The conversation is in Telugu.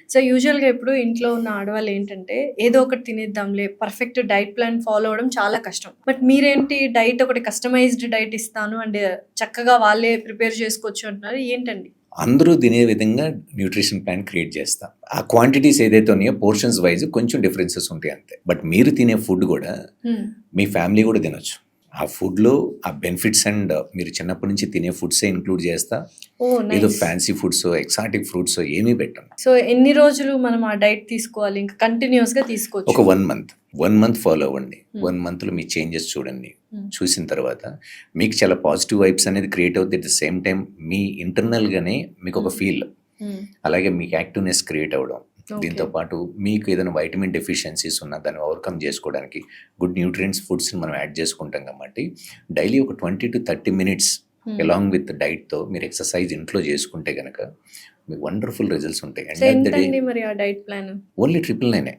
సో, యూజువల్‌గా ఇప్పుడు ఇంట్లో ఉన్న ఆడవాళ్ళు ఏంటంటే, ఏదో ఒకటి తినేద్దాంలే, పర్ఫెక్ట్ డైట్ ప్లాన్ ఫాలో అవ్వడం చాలా కష్టం. బట్ మీరేంటి డైట్ ఒకటి కస్టమైజ్డ్ డైట్ ఇస్తాను అండ్ చక్కగా వాళ్ళే ప్రిపేర్ చేసుకోవచ్చు అంటున్నారు. ఏంటండి? అందరూ తినే విధంగా న్యూట్రిషన్ ప్లాన్ క్రియేట్ చేస్తా. ఆ క్వాంటిటీస్ ఏదైతే ఉన్నాయో పోర్షన్స్ వైస్ కొంచెం డిఫరెన్సెస్ ఉంటాయి అంతే. బట్ మీరు తినే ఫుడ్ గూడా హ్మ్. మీ ఫ్యామిలీ గూడా తినొచ్చు. ఆ ఫుడ్‌లో ఆ బెనిఫిట్స్ అండ్ మీరు చిన్నప్పటి నుంచి తినే ఫుడ్సే ఇంక్లూడ్ చేస్తా. ఓహ్! ఏదో నైస్. ఫ్యాన్సీ ఫుడ్సో, ఎక్సాటిక్ ఫ్రూట్సో ఏమీ పెట్టను. సో, ఎన్ని రోజులు మనం ఆ డైట్ తీసుకోవాలి? ఇంకా కంటిన్యూయస్‌గా ఒక తీసుకోవచ్చు. 1 మంత్. 1 మంత్ ఫాలో అవ్వండి. హ్మ్. 1 మంత్‌లో మీ చేంజెస్ చూడండి. హ్మ్. చూసిన తర్వాత మీకు చాలా పాజిటివ్ వైబ్స్ అనేది క్రియేట్ అవుద్ది. ఎట్ ద సేమ్ టైమ్ మీ ఇంటర్నల్‌గానే మీకొక హ్మ్. ఫీల్. హ్మ్. అలాగే మీకు యాక్టివ్‌నెస్ క్రియేట్ అవ్వడం. ఓకే. దీంతో పాటు మీకు ఏదైనా వైటమిన్ డెఫిషియన్సీస్ ఉన్నా దాన్ని ఓవర్‌కమ్ చేసుకోవడానికి గుడ్ న్యూట్రియంట్స్ ఫుడ్స్‌ని మనం యాడ్ చేసుకుంటాం కాబట్టి డైలీ ఒక 20-30 మినిట్స్ హ్మ్. అలాంగ్ విత్ డైట్‌తో మీరు ఎక్సర్సైజ్ ఇంట్లో చేసుకుంటే గనక మీకు వండర్‌ఫుల్ రిజల్ట్స్ ఉంటాయి. So, end of the day ఎంతండి మరి ఆ డైట్ ప్లాను? ఓన్లీ 999